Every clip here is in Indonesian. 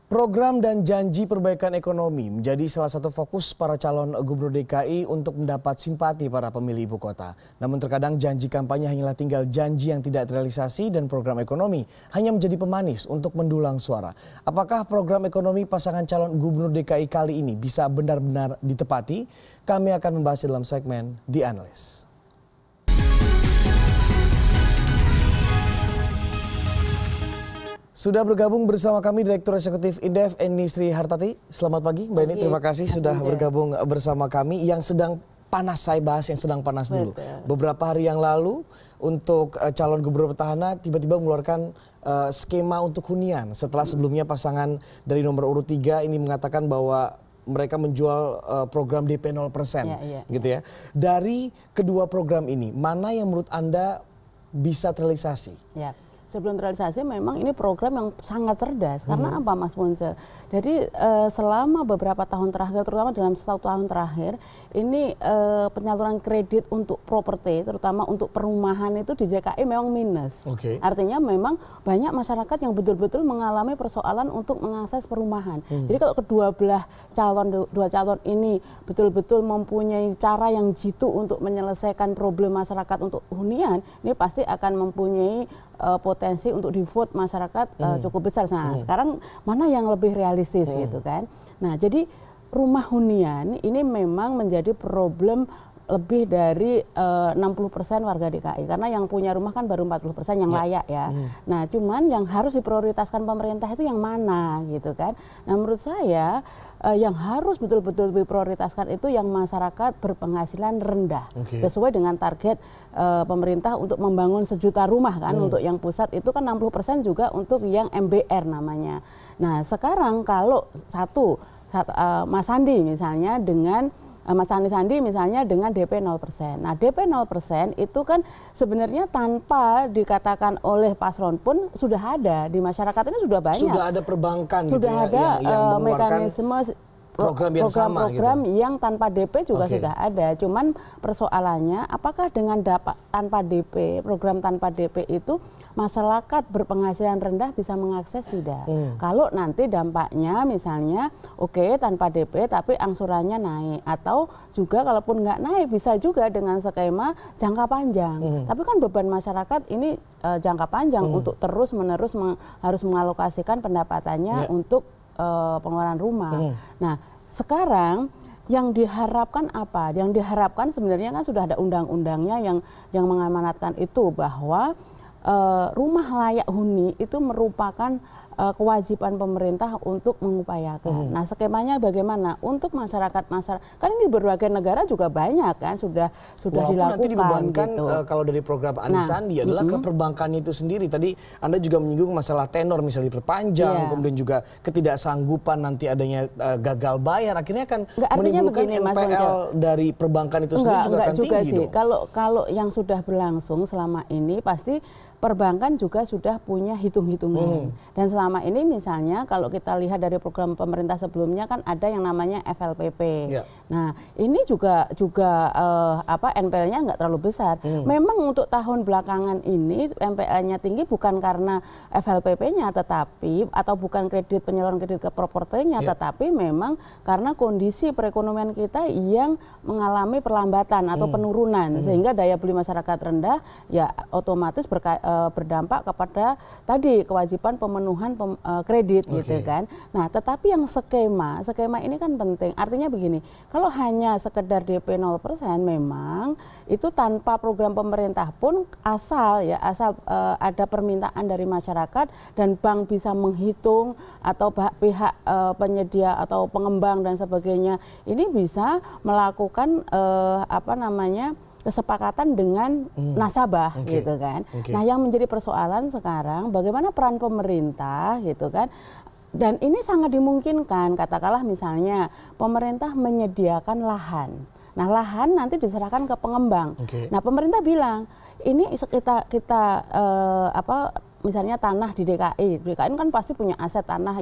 Program dan janji perbaikan ekonomi menjadi salah satu fokus para calon gubernur DKI untuk mendapat simpati para pemilih ibu kota. Namun terkadang janji kampanye hanyalah tinggal janji yang tidak terrealisasi dan program ekonomi hanya menjadi pemanis untuk mendulang suara. Apakah program ekonomi pasangan calon gubernur DKI kali ini bisa benar-benar ditepati? Kami akan membahas dalam segmen The Analyst. Sudah bergabung bersama kami Direktur Eksekutif Indef Eni Sri Hartati. Selamat pagi Mbak Eni, terima kasih sudah bergabung bersama kami. Yang sedang panas saya bahas, yang sedang panas dulu. Beberapa hari yang lalu untuk calon gubernur petahana tiba-tiba mengeluarkan skema untuk hunian. Setelah sebelumnya pasangan dari nomor urut 3 ini mengatakan bahwa mereka menjual program DP 0%. Gitu ya. Dari kedua program ini, mana yang menurut Anda bisa terrealisasi? Ya. Sebelum terrealisasi memang ini program yang sangat cerdas. Karena apa Mas Punce? Jadi selama beberapa tahun terakhir, terutama dalam 1 tahun terakhir, ini penyaluran kredit untuk properti, terutama untuk perumahan itu di DKI memang minus. Artinya memang banyak masyarakat yang betul-betul mengalami persoalan untuk mengakses perumahan. Jadi kalau kedua belah dua calon ini betul-betul mempunyai cara yang jitu untuk menyelesaikan problem masyarakat untuk hunian, ini pasti akan mempunyai potensi untuk di vote masyarakat cukup besar. Nah, sekarang mana yang lebih realistis gitu kan? Nah, jadi rumah hunian ini memang menjadi problem lebih dari 60% warga DKI, karena yang punya rumah kan baru 40% yang layak ya. Nah, cuman yang harus diprioritaskan pemerintah itu yang mana gitu kan? Nah, menurut saya yang harus betul-betul diprioritaskan itu yang masyarakat berpenghasilan rendah, sesuai dengan target pemerintah untuk membangun 1 juta rumah kan. Untuk yang pusat itu kan 60% juga untuk yang MBR namanya. Nah, sekarang kalau Mas Sandi misalnya dengan Mas Sandi misalnya dengan DP 0%. Nah, DP 0% itu kan sebenarnya tanpa dikatakan oleh paslon pun sudah ada di masyarakat, ini sudah banyak. Sudah ada perbankan sudah gitu ada yang mekanisme program gitu. Yang tanpa DP juga sudah ada. Cuman persoalannya apakah dengan tanpa DP, program tanpa DP itu masyarakat berpenghasilan rendah bisa mengakses tidak? Kalau nanti dampaknya misalnya tanpa DP tapi angsurannya naik, atau juga kalaupun nggak naik bisa juga dengan skema jangka panjang. Tapi kan beban masyarakat ini jangka panjang untuk terus-menerus harus mengalokasikan pendapatannya untuk pengeluaran rumah. Nah, sekarang yang diharapkan apa? Yang diharapkan sebenarnya kan sudah ada undang-undangnya yang mengamanatkan itu, bahwa rumah layak huni itu merupakan kewajiban pemerintah untuk mengupayakan. Nah, skemanya bagaimana untuk masyarakat kan ini di berbagai negara juga banyak kan sudah dilakukan. Nanti dibebankan gitu. Kalau dari program Anies Sandi adalah ke perbankan itu sendiri. Tadi Anda juga menyinggung masalah tenor misalnya diperpanjang, kemudian juga ketidaksanggupan nanti adanya gagal bayar, akhirnya akan menimbulkan NPL dari perbankan itu sendiri juga akan tinggi. Kalau yang sudah berlangsung selama ini pasti perbankan juga sudah punya hitung-hitungan. Dan selama ini misalnya kalau kita lihat dari program pemerintah sebelumnya kan ada yang namanya FLPP. Nah, ini juga NPL-nya nggak terlalu besar. Memang untuk tahun belakangan ini NPL-nya tinggi bukan karena FLPP-nya atau bukan penyaluran kredit ke propertinya, tetapi memang karena kondisi perekonomian kita yang mengalami perlambatan atau penurunan, sehingga daya beli masyarakat rendah, ya otomatis berdampak kepada tadi kewajiban pemenuhan kredit gitu kan. Nah, tetapi yang skema ini kan penting. Artinya begini, kalau hanya sekedar DP 0% memang itu tanpa program pemerintah pun asal ada permintaan dari masyarakat dan bank bisa menghitung, atau pihak penyedia atau pengembang dan sebagainya ini bisa melakukan kesepakatan dengan nasabah gitu kan. Nah, yang menjadi persoalan sekarang bagaimana peran pemerintah gitu kan. Dan ini sangat dimungkinkan, katakanlah misalnya pemerintah menyediakan lahan. Nah, lahan nanti diserahkan ke pengembang. Nah, pemerintah bilang ini kita misalnya tanah di DKI kan pasti punya aset tanah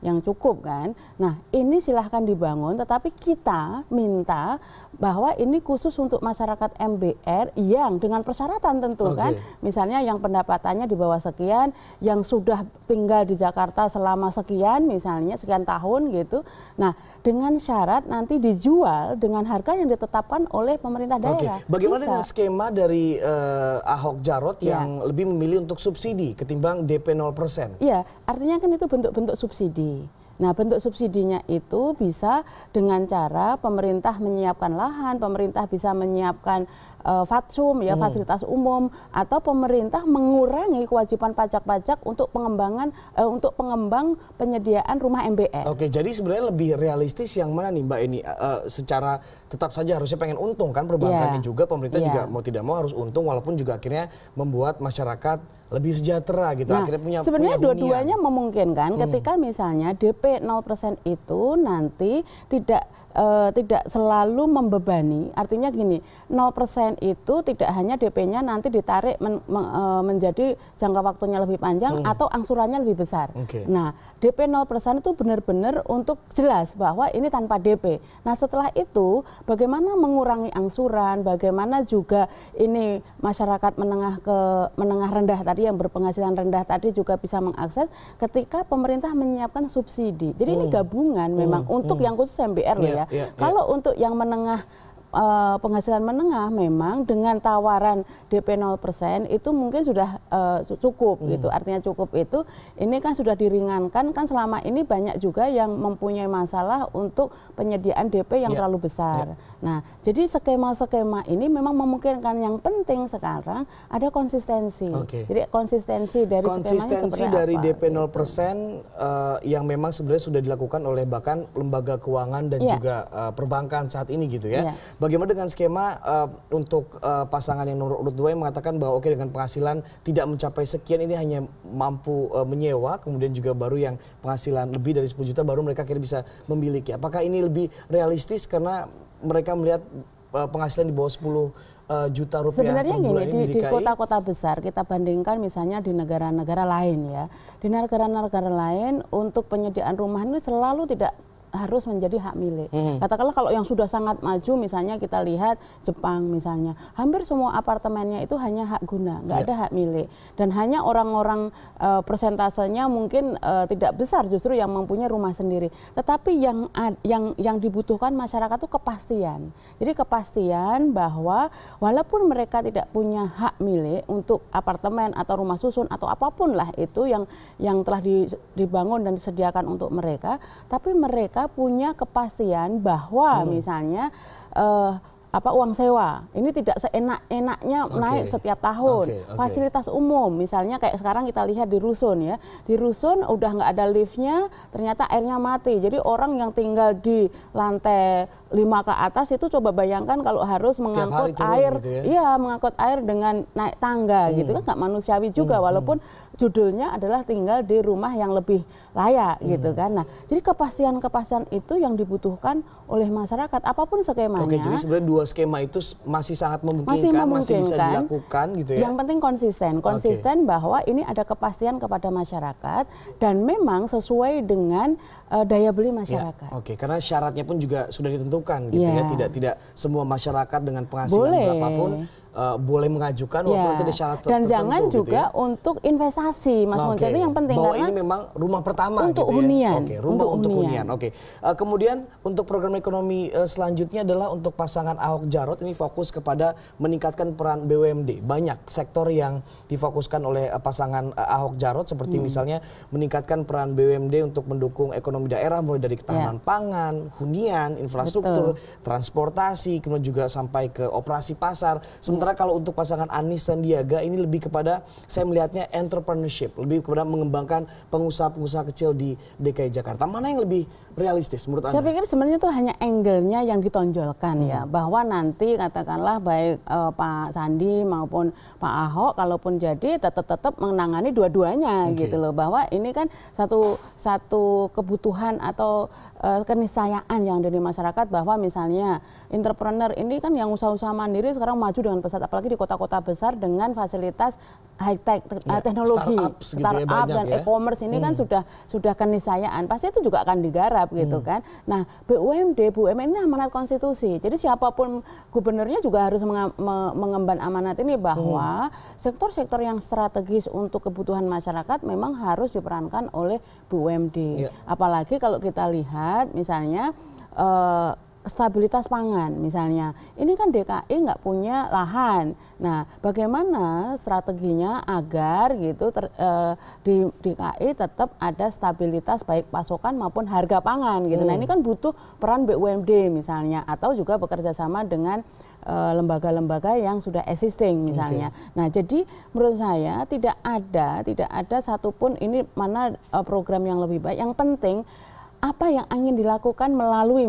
yang cukup kan. Nah ini silahkan dibangun, tetapi kita minta bahwa ini khusus untuk masyarakat MBR yang dengan persyaratan tentu kan. Misalnya yang pendapatannya di bawah sekian, yang sudah tinggal di Jakarta selama sekian misalnya, sekian tahun gitu. Nah dengan syarat nanti dijual dengan harga yang ditetapkan oleh pemerintah daerah. Bagaimana dengan skema dari Ahok Jarot yang lebih memilih untuk subsidi ketimbang DP 0%? Iya, artinya kan itu bentuk-bentuk subsidi. Nah, bentuk subsidinya itu bisa dengan cara pemerintah menyiapkan lahan, pemerintah bisa menyiapkan fatsum ya, fasilitas umum, atau pemerintah mengurangi kewajiban pajak-pajak untuk untuk pengembang penyediaan rumah MBR. Oke, jadi sebenarnya lebih realistis yang mana nih Mbak ini? Secara tetap saja harusnya pengen untung kan perbankannya juga, pemerintah juga mau tidak mau harus untung, walaupun juga akhirnya membuat masyarakat lebih sejahtera gitu. Nah, akhirnya sebenarnya dua-duanya memungkinkan ketika misalnya DP 0% itu nanti tidak selalu membebani. Artinya gini, 0% itu tidak hanya DP-nya nanti ditarik menjadi jangka waktunya lebih panjang atau angsurannya lebih besar. Nah, DP 0% itu benar-benar untuk jelas bahwa ini tanpa DP. Nah, setelah itu bagaimana mengurangi angsuran, bagaimana juga ini masyarakat menengah rendah tadi yang berpenghasilan rendah tadi juga bisa mengakses ketika pemerintah menyiapkan subsidi. Jadi ini gabungan memang untuk yang khusus MBR loh ya. Kalau untuk yang menengah, penghasilan menengah memang dengan tawaran DP 0% itu mungkin sudah cukup gitu. Artinya cukup itu ini kan sudah diringankan kan, selama ini banyak juga yang mempunyai masalah untuk penyediaan DP yang terlalu besar. Nah, jadi skema-skema ini memang memungkinkan. Yang penting sekarang ada konsistensi. Jadi konsistensi dari dari DP 0% yang memang sebenarnya sudah dilakukan oleh bahkan lembaga keuangan dan juga perbankan saat ini gitu ya. Bagaimana dengan skema untuk pasangan yang nomor urut 2 yang mengatakan bahwa dengan penghasilan tidak mencapai sekian ini hanya mampu menyewa, kemudian juga baru yang penghasilan lebih dari 10 juta baru mereka akhirnya bisa memiliki. Apakah ini lebih realistis karena mereka melihat penghasilan di bawah 10 juta rupiah sebenarnya per bulan di kota-kota besar kita bandingkan misalnya di negara-negara lain ya. Di negara-negara lain untuk penyediaan rumah ini selalu tidak harus menjadi hak milik. Katakanlah kalau yang sudah sangat maju misalnya kita lihat Jepang misalnya, hampir semua apartemennya itu hanya hak guna, nggak ada hak milik. Dan hanya orang-orang persentasenya mungkin tidak besar justru yang mempunyai rumah sendiri. Tetapi yang dibutuhkan masyarakat itu kepastian. Jadi kepastian bahwa walaupun mereka tidak punya hak milik untuk apartemen atau rumah susun atau apapun lah itu yang telah dibangun dan disediakan untuk mereka, tapi mereka punya kepastian bahwa misalnya uang sewa ini tidak seenak-enaknya naik setiap tahun. Fasilitas umum misalnya kayak sekarang kita lihat di rusun ya, di rusun udah nggak ada liftnya, ternyata airnya mati. Jadi orang yang tinggal di lantai 5 ke atas itu coba bayangkan kalau harus mengangkut air, gitu ya? Mengangkut air dengan naik tangga gitu kan, nggak manusiawi juga walaupun judulnya adalah tinggal di rumah yang lebih layak gitu kan. Nah, jadi kepastian itu yang dibutuhkan oleh masyarakat apapun skemanya. Jadi sebenarnya dua skema itu masih sangat memungkinkan, masih bisa dilakukan gitu ya. Yang penting konsisten bahwa ini ada kepastian kepada masyarakat dan memang sesuai dengan daya beli masyarakat. Karena syaratnya pun juga sudah ditentukan gitu ya. Tidak semua masyarakat dengan penghasilan berapapun boleh mengajukan walaupun ada syarat tertentu. Dan jangan juga untuk investasi, Mas Monce, itu yang penting bahwa ini memang rumah pertama untuk gitu hunian. Ya. Rumah untuk hunian. Kemudian untuk program ekonomi selanjutnya adalah untuk pasangan Ahok Jarot ini fokus kepada meningkatkan peran BUMD. Banyak sektor yang difokuskan oleh pasangan Ahok Jarot seperti misalnya meningkatkan peran BUMD untuk mendukung ekonomi daerah mulai dari ketahanan pangan, hunian, infrastruktur, transportasi, kemudian juga sampai ke operasi pasar. Sementara kalau untuk pasangan Anies Sandiaga ini lebih kepada, saya melihatnya entrepreneurship, lebih kepada mengembangkan pengusaha-pengusaha kecil di DKI Jakarta. Mana yang lebih realistis menurut Anda? Saya pikir sebenarnya itu hanya angle-nya yang ditonjolkan ya, bahwa nanti katakanlah baik Pak Sandi maupun Pak Ahok kalaupun jadi tetap menangani dua-duanya gitu loh, bahwa ini kan satu kebutuhan atau keniscayaan yang dari masyarakat bahwa misalnya entrepreneur ini kan yang usaha-usaha mandiri sekarang maju dengan pesat pesat, apalagi di kota-kota besar dengan fasilitas high tech, teknologi, startup dan e-commerce ini kan sudah keniscayaan. Pasti itu juga akan digarap gitu kan. Nah, BUMN ini amanat konstitusi. Jadi siapapun gubernurnya juga harus mengemban amanat ini bahwa sektor-sektor yang strategis untuk kebutuhan masyarakat memang harus diperankan oleh BUMD. Apalagi kalau kita lihat misalnya stabilitas pangan misalnya, ini kan DKI nggak punya lahan. Nah, bagaimana strateginya agar gitu di DKI tetap ada stabilitas baik pasokan maupun harga pangan gitu. Nah, ini kan butuh peran BUMD misalnya, atau juga bekerja sama dengan lembaga-lembaga yang sudah existing misalnya. Nah, jadi menurut saya tidak ada satupun ini mana program yang lebih baik. Yang penting apa yang ingin dilakukan melalui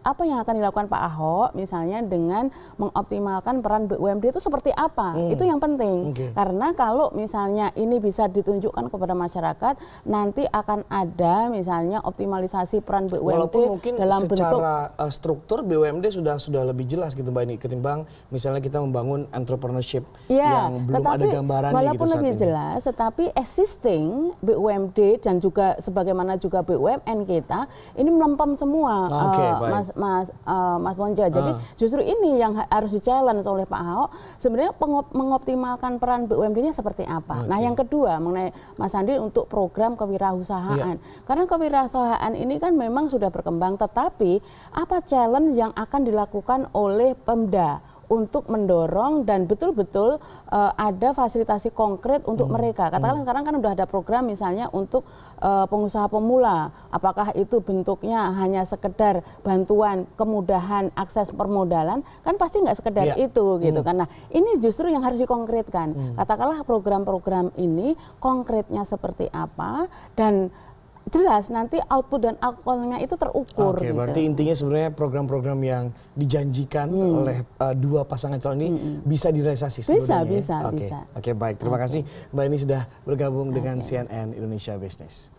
apa yang akan dilakukan Pak Ahok misalnya dengan mengoptimalkan peran BUMD itu seperti apa, itu yang penting. Karena kalau misalnya ini bisa ditunjukkan kepada masyarakat, nanti akan ada misalnya optimalisasi peran BUMD. Walaupun mungkin dalam secara struktur BUMD sudah lebih jelas gitu Mbak ini ketimbang misalnya kita membangun entrepreneurship yang belum ada gambarannya gitu saat ini. Walaupun lebih jelas, tetapi existing BUMD dan juga sebagaimana juga BUMN kita ini melempem semua, Mas Ponco. Jadi justru ini yang harus di-challenge oleh Pak Ahok, sebenarnya mengoptimalkan peran BUMD-nya seperti apa. Nah, yang kedua mengenai Mas Andi untuk program kewirausahaan. Karena kewirausahaan ini kan memang sudah berkembang, tetapi apa challenge yang akan dilakukan oleh Pemda untuk mendorong dan betul-betul ada fasilitasi konkret untuk mereka. Katakanlah sekarang kan udah ada program misalnya untuk pengusaha pemula. Apakah itu bentuknya hanya sekedar bantuan, kemudahan akses permodalan? Kan pasti nggak sekedar itu gitu kan. Nah, ini justru yang harus dikonkretkan. Katakanlah program-program ini konkretnya seperti apa dan jelas nanti output dan outcome-nya itu terukur. Oke, berarti intinya sebenarnya program-program yang dijanjikan oleh dua pasangan calon ini bisa direalisasi sebenarnya. Bisa. Oke, baik. Terima kasih Mbak ini sudah bergabung dengan CNN Indonesia Business.